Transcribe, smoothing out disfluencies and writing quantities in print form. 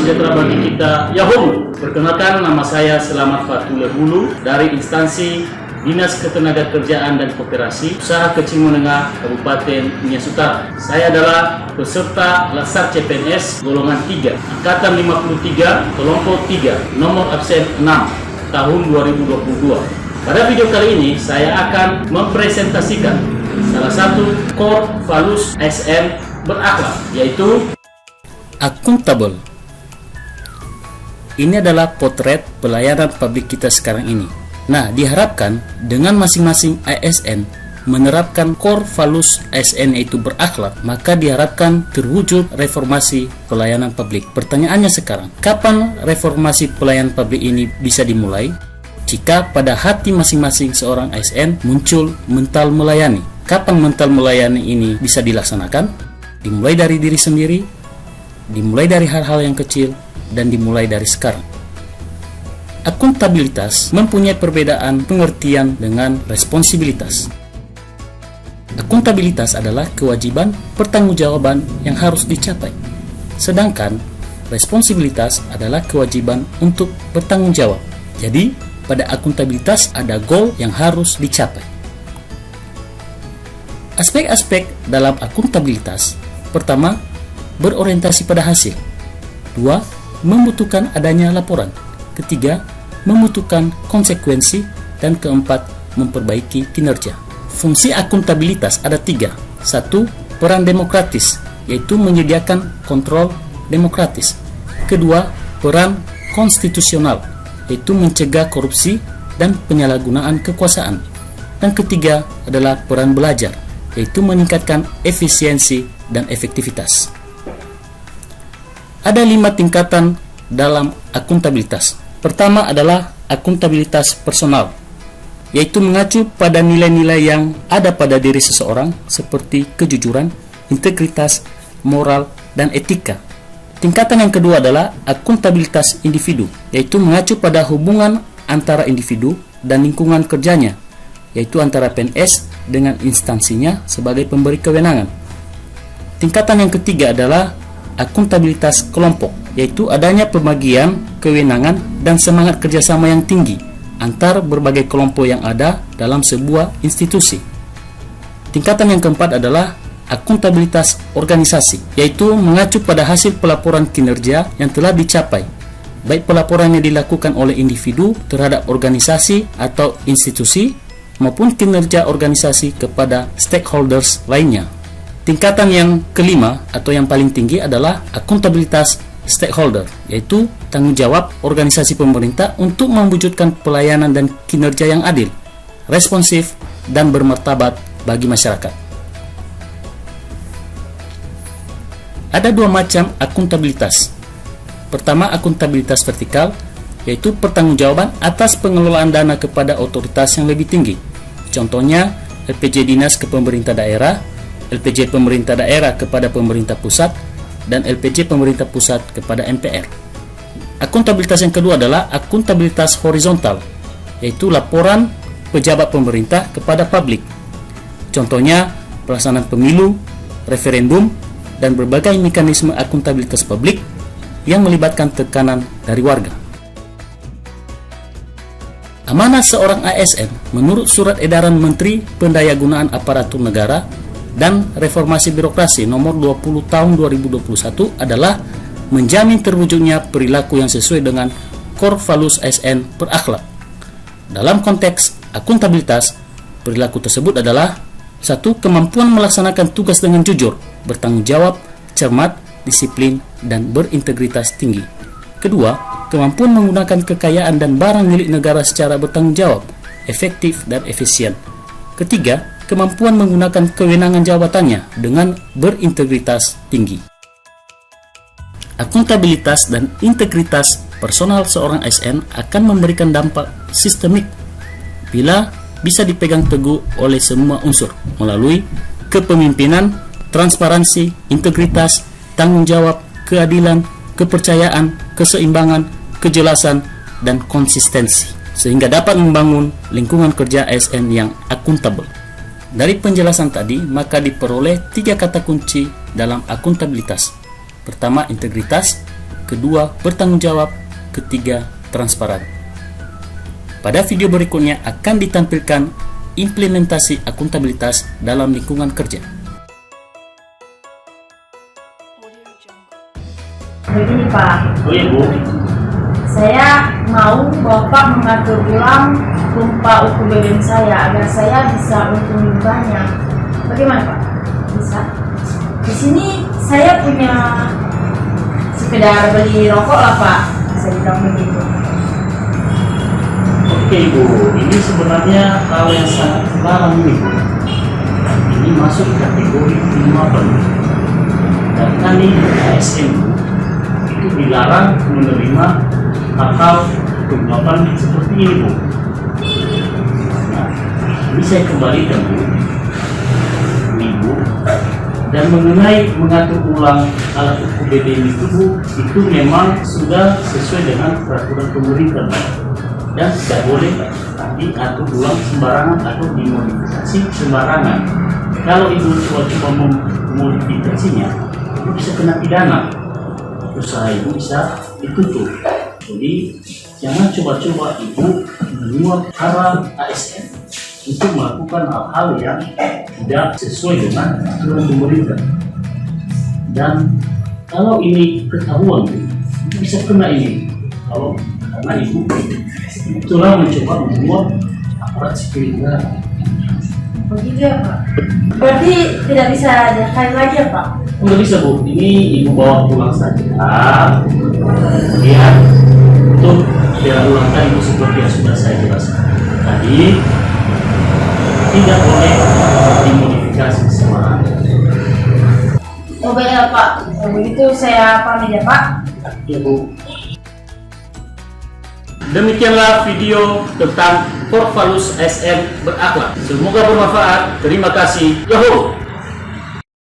sejahtera bagi kita. Yahoo! Perkenalkan, nama saya Selamat Fatullah Bulu dari instansi Dinas Ketenagakerjaan dan Koperasi Usaha Kecil Menengah Kabupaten Nias Utara. Saya adalah peserta Laksar CPNS golongan 3, angkatan 53, kelompok 3, nomor absen 6, tahun 2022. Pada video kali ini saya akan mempresentasikan salah satu core values ASN berakhlak, yaitu akuntabel. Ini adalah potret pelayanan publik kita sekarang ini. Nah, diharapkan dengan masing-masing ASN menerapkan core values ASN yaitu berakhlak, maka diharapkan terwujud reformasi pelayanan publik. Pertanyaannya sekarang, kapan reformasi pelayanan publik ini bisa dimulai? Jika pada hati masing-masing seorang ASN muncul mental melayani. Kapan mental melayani ini bisa dilaksanakan? Dimulai dari diri sendiri, dimulai dari hal-hal yang kecil, dan dimulai dari sekarang. Akuntabilitas mempunyai perbedaan pengertian dengan responsibilitas. Akuntabilitas adalah kewajiban pertanggungjawaban yang harus dicapai, sedangkan responsibilitas adalah kewajiban untuk bertanggung jawab. Jadi, pada akuntabilitas ada goal yang harus dicapai. Aspek-aspek dalam akuntabilitas: pertama, berorientasi pada hasil. 2. Membutuhkan adanya laporan. Ketiga, membutuhkan konsekuensi. Dan keempat, memperbaiki kinerja. Fungsi akuntabilitas ada 3. 1. Peran demokratis, yaitu menyediakan kontrol demokratis. Kedua, peran konstitusional, yaitu mencegah korupsi dan penyalahgunaan kekuasaan. Dan ketiga adalah peran belajar, yaitu meningkatkan efisiensi dan efektivitas. Ada 5 tingkatan dalam akuntabilitas. Pertama adalah akuntabilitas personal, yaitu mengacu pada nilai-nilai yang ada pada diri seseorang seperti kejujuran, integritas, moral, dan etika. Tingkatan yang kedua adalah akuntabilitas individu, yaitu mengacu pada hubungan antara individu dan lingkungan kerjanya, yaitu antara PNS dengan instansinya sebagai pemberi kewenangan. Tingkatan yang ketiga adalah akuntabilitas kelompok, yaitu adanya pembagian kewenangan dan semangat kerjasama yang tinggi antar berbagai kelompok yang ada dalam sebuah institusi. Tingkatan yang keempat adalah akuntabilitas organisasi, yaitu mengacu pada hasil pelaporan kinerja yang telah dicapai, baik pelaporan yang dilakukan oleh individu terhadap organisasi atau institusi maupun kinerja organisasi kepada stakeholders lainnya. Tingkatan yang kelima atau yang paling tinggi adalah akuntabilitas stakeholder, yaitu tanggung jawab organisasi pemerintah untuk mewujudkan pelayanan dan kinerja yang adil, responsif, dan bermartabat bagi masyarakat. Ada 2 macam akuntabilitas. Pertama, akuntabilitas vertikal, yaitu pertanggungjawaban atas pengelolaan dana kepada otoritas yang lebih tinggi. Contohnya, LPJ Dinas ke pemerintah daerah, LPJ pemerintah daerah kepada pemerintah pusat, dan LPJ pemerintah pusat kepada MPR. Akuntabilitas yang kedua adalah akuntabilitas horizontal, yaitu laporan pejabat pemerintah kepada publik. Contohnya, pelaksanaan pemilu, referendum, dan berbagai mekanisme akuntabilitas publik yang melibatkan tekanan dari warga. Amanah seorang ASN menurut Surat Edaran Menteri Pendayagunaan Aparatur Negara dan Reformasi Birokrasi nomor 20 tahun 2021 adalah menjamin terwujudnya perilaku yang sesuai dengan core values ASN berakhlak. Dalam konteks akuntabilitas, perilaku tersebut adalah: 1. Kemampuan melaksanakan tugas dengan jujur, bertanggung jawab, cermat, disiplin, dan berintegritas tinggi. Kedua, kemampuan menggunakan kekayaan dan barang milik negara secara bertanggung jawab, efektif, dan efisien. Ketiga, kemampuan menggunakan kewenangan jabatannya dengan berintegritas tinggi. Akuntabilitas dan integritas personal seorang ASN akan memberikan dampak sistemik bila bisa dipegang teguh oleh semua unsur melalui kepemimpinan, transparansi, integritas, tanggung jawab, keadilan, kepercayaan, keseimbangan, kejelasan, dan konsistensi, sehingga dapat membangun lingkungan kerja ASN yang akuntabel. Dari penjelasan tadi, maka diperoleh 3 kata kunci dalam akuntabilitas. Pertama, integritas. kedua bertanggung jawab, ketiga transparan. Pada video berikutnya akan ditampilkan implementasi akuntabilitas dalam lingkungan kerja. Begini Pak, Oh iya Bu, saya mau Bapak mengatur ulang tumpah ukur BBM saya agar saya bisa untung lebih banyak. Bagaimana Pak? Bisa? Di sini saya punya sekedar beli rokok lah Pak, bisa bilang begitu. oke Bu, ini sebenarnya hal yang sangat larang ini Bu. Ini masuk kategori penyuapan. Dan kami ASN Bu, itu dilarang menerima hal-hal penyuapan seperti ini Bu. Nah, ini saya kembalikan Bu, ini Bu. Dan mengenai mengatur ulang alat ukur BBM itu Bu, itu memang sudah sesuai dengan peraturan pemerintah Bu. Dan tidak boleh diatur ulang sembarangan atau dimodifikasi sembarangan. Kalau Ibu coba memodifikasinya, itu bisa kena pidana. Usaha Ibu bisa ditutup. Jadi jangan coba-coba Ibu menyuap para ASN untuk melakukan hal-hal yang tidak sesuai dengan aturan pemerintah. Dan kalau ini ketahuan, itu bisa kena ini. Kalau karena Ibu itulah mencoba menyuap aparat sipil negara. Begitu ya Pak? Berarti tidak bisa diakain lagi ya Pak? Nggak bisa Bu, ini Ibu bawa pulang saja. Lihat untuk tidak ulangkan Ibu seperti yang sudah saya jelaskan tadi. Tidak boleh dimodifikasi sembarangan. Oh baiklah Pak, kalau begitu saya pamit ya Pak. Ya Bu. Demikianlah video tentang Corvalus ASN berakhlak. Semoga bermanfaat. Terima kasih. Yahoo!